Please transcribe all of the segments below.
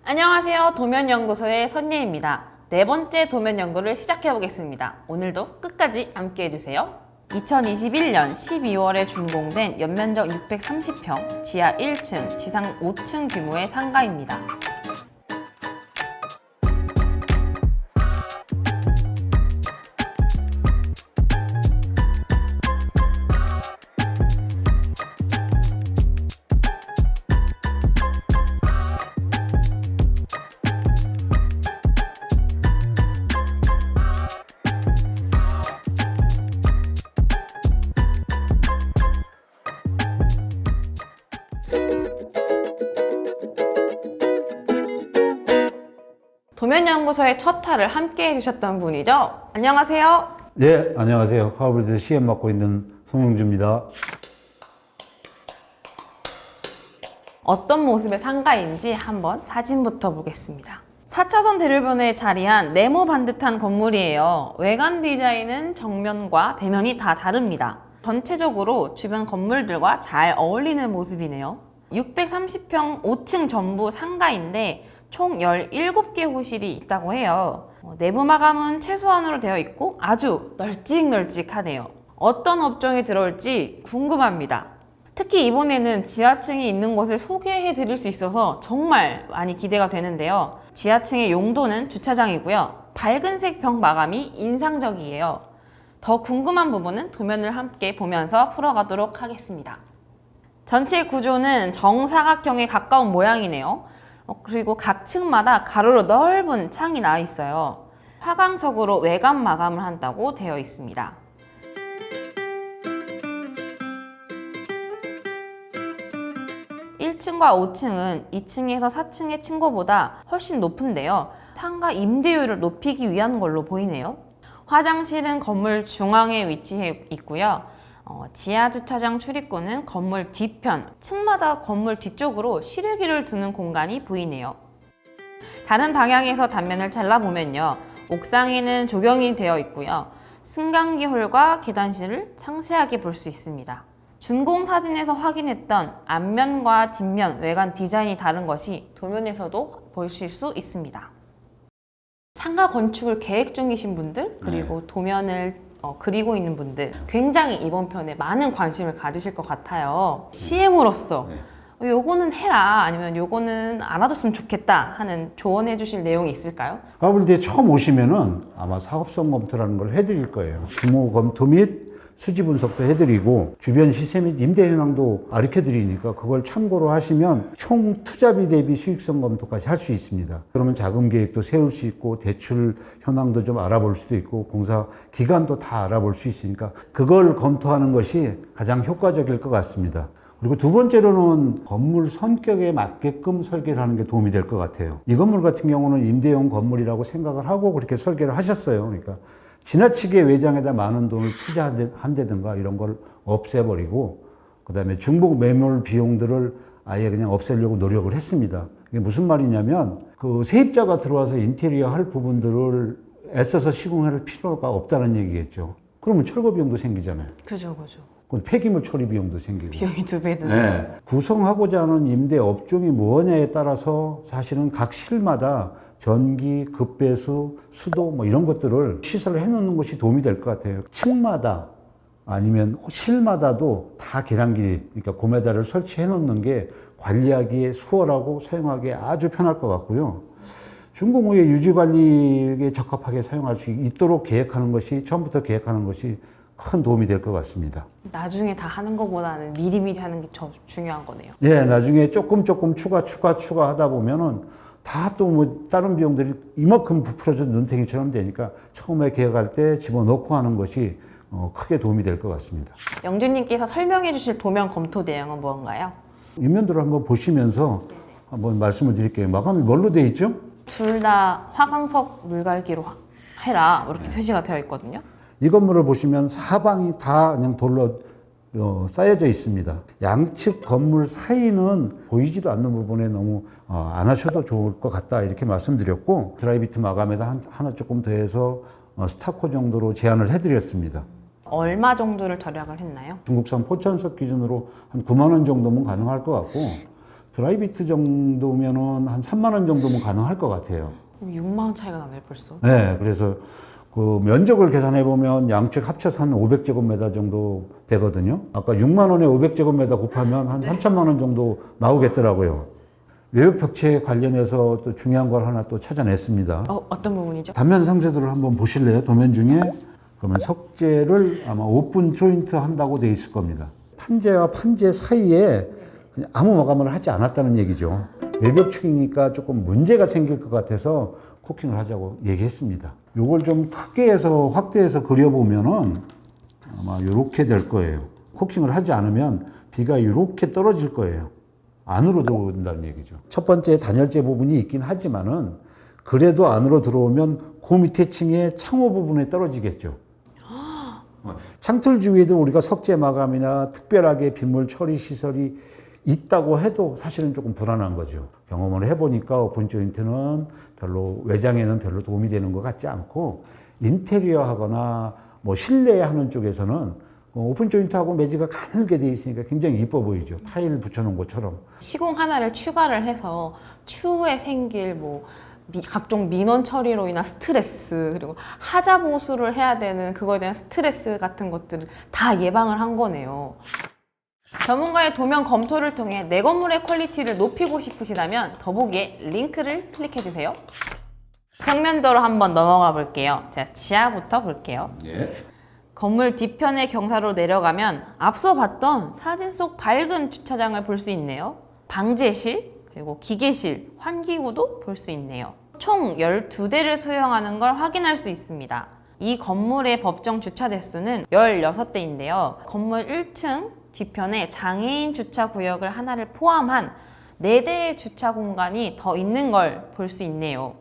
안녕하세요. 도면연구소의 선예입니다. 네 번째 도면연구를 시작해 보겠습니다. 오늘도 끝까지 함께 해주세요. 2021년 12월에 준공된 연면적 630평, 지하 1층, 지상 5층 규모의 상가입니다. 도면연구소의 첫 화를 함께 해주셨던 분이죠. 안녕하세요. 네, 안녕하세요. 하버드 CM 맡고 있는 송영주입니다. 어떤 모습의 상가인지 한번 사진부터 보겠습니다. 4차선 대로변에 자리한 네모 반듯한 건물이에요. 외관 디자인은 정면과 배면이 다 다릅니다. 전체적으로 주변 건물들과 잘 어울리는 모습이네요. 630평 5층 전부 상가인데 총 17개 호실이 있다고 해요. 내부 마감은 최소한으로 되어 있고 아주 널찍널찍하네요. 어떤 업종이 들어올지 궁금합니다. 특히 이번에는 지하층이 있는 곳을 소개해 드릴 수 있어서 정말 많이 기대가 되는데요. 지하층의 용도는 주차장이고요. 밝은색 벽 마감이 인상적이에요. 더 궁금한 부분은 도면을 함께 보면서 풀어가도록 하겠습니다. 전체 구조는 정사각형에 가까운 모양이네요. 그리고 각 층마다 가로로 넓은 창이 나와 있어요. 화강석으로 외관 마감을 한다고 되어 있습니다. (1층과) (5층은) (2층에서) (4층의) 층고보다 훨씬 높은데요. 상가 임대료를 높이기 위한 걸로 보이네요. 화장실은 건물 중앙에 위치해 있고요. 지하 주차장 출입구는 건물 뒤편, 층마다 건물 뒤쪽으로 시래기를 두는 공간이 보이네요. 다른 방향에서 단면을 잘라보면요. 옥상에는 조경이 되어 있고요. 승강기 홀과 계단실을 상세하게 볼 수 있습니다. 준공 사진에서 확인했던 앞면과 뒷면 외관 디자인이 다른 것이 도면에서도 보실 수 있습니다. 상가 건축을 계획 중이신 분들, 그리고 도면을 그리고 있는 분들 굉장히 이번 편에 많은 관심을 가지실 것 같아요. CM으로서 요거는 해라 아니면 요거는 알아줬으면 좋겠다 하는 조언해 주실 내용이 있을까요? 하버드에 처음 오시면은 아마 사업성 검토라는 걸 해드릴 거예요. 규모 검토 및 수지 분석도 해드리고 주변 시세 및 임대 현황도 가르쳐드리니까 그걸 참고로 하시면 총 투자비 대비 수익성 검토까지 할 수 있습니다. 그러면 자금 계획도 세울 수 있고 대출 현황도 좀 알아볼 수도 있고 공사 기간도 다 알아볼 수 있으니까 그걸 검토하는 것이 가장 효과적일 것 같습니다. 그리고 두 번째로는 건물 성격에 맞게끔 설계를 하는 게 도움이 될 것 같아요. 이 건물 같은 경우는 임대용 건물이라고 생각을 하고 그렇게 설계를 하셨어요. 그러니까 지나치게 외장에다 많은 돈을 투자한다든가 이런 걸 없애버리고 그 다음에 중복 매몰 비용들을 아예 그냥 없애려고 노력을 했습니다. 이게 무슨 말이냐면 그 세입자가 들어와서 인테리어 할 부분들을 애써서 시공할 필요가 없다는 얘기겠죠. 그러면 철거 비용도 생기잖아요. 그죠. 그건 폐기물 처리 비용도 생기고. 비용이 2배 드는. 네. 구성하고자 하는 임대 업종이 뭐냐에 따라서 사실은 각 실마다 전기, 급배수, 수도 뭐 이런 것들을 시설을 해놓는 것이 도움이 될 것 같아요. 층마다 아니면 실마다도 다 계량기, 그러니까 고메다를 설치해 놓는 게 관리하기에 수월하고 사용하기에 아주 편할 것 같고요. 준공 후에 유지관리에 적합하게 사용할 수 있도록 계획하는 것이, 처음부터 계획하는 것이 큰 도움이 될 것 같습니다. 나중에 다 하는 것보다는 미리미리 하는 게 더 중요한 거네요. 예, 나중에 조금 추가하다 보면은 다 또 뭐 다른 비용들이 이만큼 부풀어져 눈탱이처럼 되니까 처음에 계획할 때 집어넣고 하는 것이 크게 도움이 될 것 같습니다. 영주님께서 설명해 주실 도면 검토 내용은 무언가요? 윗면들을 한번 보시면서 한번 말씀을 드릴게요. 마감이 뭘로 돼 있죠? 둘 다 화강석 물갈기로 해라 이렇게 표시가 되어 있거든요. 이 건물을 보시면 사방이 다 그냥 돌로 쌓여져 있습니다. 양측 건물 사이는 보이지도 않는 부분에 너무 안 하셔도 좋을 것 같다 이렇게 말씀드렸고 드라이비트 마감에다 하나 조금 더해서 스타코 정도로 제안을 해드렸습니다. 얼마 정도를 절약을 했나요? 중국산 포천석 기준으로 한 9만 원 정도면 가능할 것 같고 드라이비트 정도면은 한 3만 원 정도면 가능할 것 같아요. 그럼 6만 원 차이가 나네 벌써. 네, 그래서 그 면적을 계산해 보면 양측 합쳐서 한 500제곱미터 정도 되거든요. 아까 6만 원에 500제곱미터 곱하면 한 3천만 원 정도 나오겠더라고요. 외벽 벽체 관련해서 또 중요한 걸 하나 또 찾아냈습니다. 어떤 부분이죠? 단면 상세도를 한번 보실래요? 도면 중에 그러면 석재를 아마 오픈 조인트 한다고 돼 있을 겁니다. 판재와 판재 사이에 그냥 아무 마감을 하지 않았다는 얘기죠. 외벽 축이니까 조금 문제가 생길 것 같아서 코킹을 하자고 얘기했습니다. 요걸 좀 크게 해서 확대해서 그려보면은 아마 이렇게 될 거예요. 코킹을 하지 않으면 비가 이렇게 떨어질 거예요. 안으로 들어온다는 얘기죠. 첫 번째 단열재 부분이 있긴 하지만은 그래도 안으로 들어오면 그 밑에 층의 창호 부분에 떨어지겠죠. 창틀 주위에도 우리가 석재 마감이나 특별하게 빗물 처리 시설이 있다고 해도 사실은 조금 불안한 거죠. 경험을 해보니까 오픈 조인트는 별로 외장에는 별로 도움이 되는 것 같지 않고 인테리어 하거나 뭐 실내 하는 쪽에서는 오픈 조인트하고 매지가 가늘게 돼 있으니까 굉장히 이뻐 보이죠. 타일 붙여놓은 것처럼. 시공 하나를 추가를 해서 추후에 생길 뭐 각종 민원 처리로 인한 스트레스 그리고 하자 보수를 해야 되는 그거에 대한 스트레스 같은 것들을 다 예방을 한 거네요. 전문가의 도면 검토를 통해 내 건물의 퀄리티를 높이고 싶으시다면 더보기에 링크를 클릭해주세요. 평면도로 한번 넘어가 볼게요. 자, 지하부터 볼게요. 예. 건물 뒤편의 경사로 내려가면 앞서 봤던 사진 속 밝은 주차장을 볼 수 있네요. 방제실, 그리고 기계실, 환기구도 볼 수 있네요. 총 12대를 소유하는 걸 확인할 수 있습니다. 이 건물의 법정 주차 대수는 16대인데요. 건물 1층 뒤편에 장애인 주차 구역을 하나를 포함한 4대의 주차 공간이 더 있는 걸 볼 수 있네요.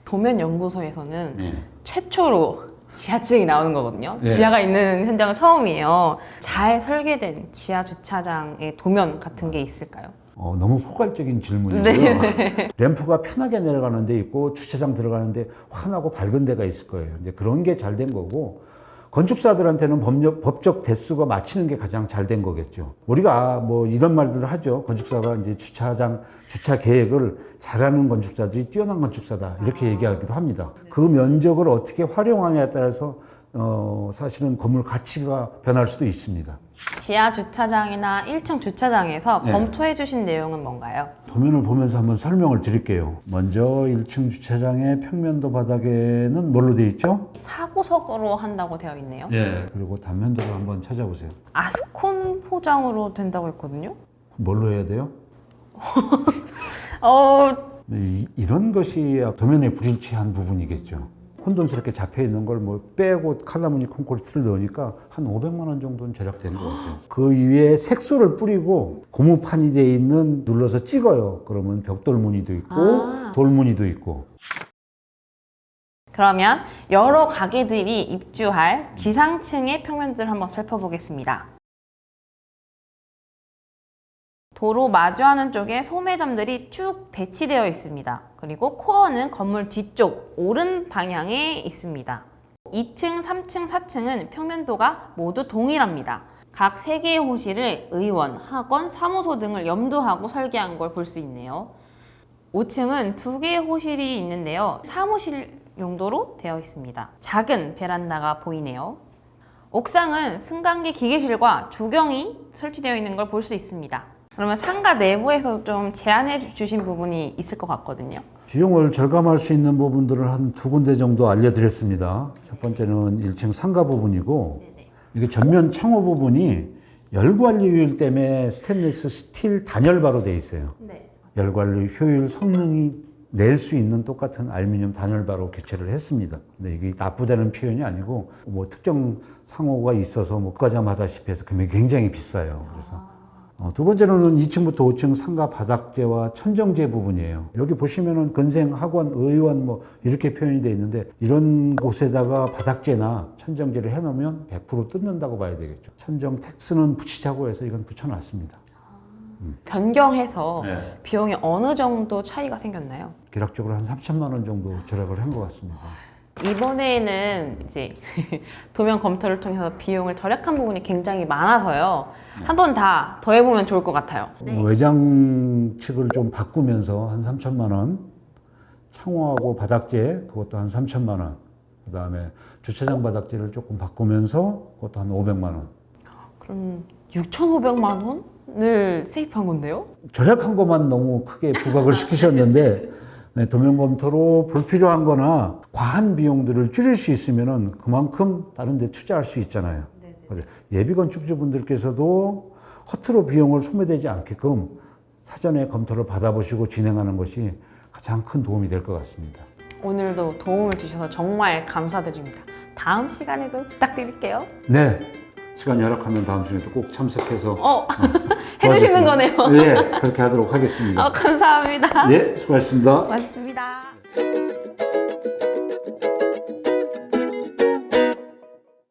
도면연구소에서는 최초로 지하층이 나오는 거거든요. 지하가 있는 현장은 처음이에요. 잘 설계된 지하 주차장의 도면 같은 게 있을까요? 너무 포괄적인 질문이고요. 램프가 편하게 내려가는 데 있고 주차장 들어가는데 환하고 밝은 데가 있을 거예요. 이제 그런 게 잘 된 거고 건축사들한테는 법적 대수가 맞추는 게 가장 잘 된 거겠죠. 우리가 뭐 이런 말들을 하죠. 건축사가 이제 주차 계획을 잘하는 건축사들이 뛰어난 건축사다 이렇게 얘기하기도 합니다. 그 면적을 어떻게 활용하냐에 따라서 사실은 건물 가치가 변할 수도 있습니다. 지하 주차장이나 1층 주차장에서 검토해 주신 내용은 뭔가요? 도면을 보면서 한번 설명을 드릴게요. 먼저 1층 주차장의 평면도 바닥에는 뭘로 되어 있죠? 사고석으로 한다고 되어 있네요. 그리고 단면도를 한번 찾아보세요. 아스콘 포장으로 된다고 했거든요. 뭘로 해야 돼요? 이런 것이 도면에 불일치한 부분이겠죠. 혼돈스럽게 잡혀 있는 걸 뭐 빼고 칼라무늬 콘크리트를 넣으니까 한 500만 원 정도는 절약되는 것 같아요. 그 위에 색소를 뿌리고 고무판이 돼 있는 눌러서 찍어요. 그러면 벽돌 무늬도 있고 돌 무늬도 있고. 그러면 여러 가게들이 입주할 지상층의 평면들을 한번 살펴보겠습니다. 도로 마주하는 쪽에 소매점들이 쭉 배치되어 있습니다. 그리고 코어는 건물 뒤쪽 오른 방향에 있습니다. 2층, 3층, 4층은 평면도가 모두 동일합니다. 각 3개의 호실을 의원, 학원, 사무소 등을 염두하고 설계한 걸 볼 수 있네요. 5층은 2개의 호실이 있는데요. 사무실 용도로 되어 있습니다. 작은 베란다가 보이네요. 옥상은 승강기 기계실과 조경이 설치되어 있는 걸 볼 수 있습니다. 그러면 상가 내부에서 좀 제안해 주신 부분이 있을 것 같거든요. 비용을 절감할 수 있는 부분들을 한 2군데 정도 알려드렸습니다. 첫 번째는 1층 상가 부분이고 이게 전면 창호 부분이 열관리 효율 때문에 스테인리스 스틸 단열바로 되어 있어요. 열관리 효율 성능이 낼 수 있는 똑같은 알루미늄 단열바로 교체를 했습니다. 근데 이게 나쁘다는 표현이 아니고 뭐 특정 상호가 있어서 뭐 과자마다시피 해서 금액이 굉장히 비싸요. 그래서 두 번째로는 2층부터 5층 상가 바닥재와 천정재 부분이에요. 여기 보시면은 근생, 학원, 의원 뭐 이렇게 표현이 되어 있는데 이런 곳에다가 바닥재나 천정재를 해놓으면 100% 뜯는다고 봐야 되겠죠. 천정 텍스는 붙이자고 해서 이건 붙여놨습니다. 변경해서 비용이 어느 정도 차이가 생겼나요? 기록적으로 한 3천만 원 정도 절약을 한 것 같습니다. 이번에는 이제 도면 검토를 통해서 비용을 절약한 부분이 굉장히 많아서요. 한 번 다 더해보면 좋을 것 같아요. 외장 측을 좀 바꾸면서 한 3천만 원, 창호하고 바닥재 그것도 한 3천만 원, 그 다음에 주차장 바닥재를 조금 바꾸면서 그것도 한 500만 원. 그럼 6,500만 원을 세입한 건데요? 절약한 것만 너무 크게 부각을 시키셨는데 네, 도면 검토로 불필요한 거나 과한 비용들을 줄일 수 있으면은 그만큼 다른 데 투자할 수 있잖아요. 그래서 예비 건축주분들께서도 허투루 비용을 소모되지 않게끔 사전에 검토를 받아보시고 진행하는 것이 가장 큰 도움이 될 것 같습니다. 오늘도 도움을 주셔서 정말 감사드립니다. 다음 시간에도 부탁드릴게요. 네. 시간이 허락하면 다음 시간에도 꼭 참석해서 해주시는 거네요. 네, 그렇게 하도록 하겠습니다. 감사합니다. 네, 수고하셨습니다. 고맙습니다.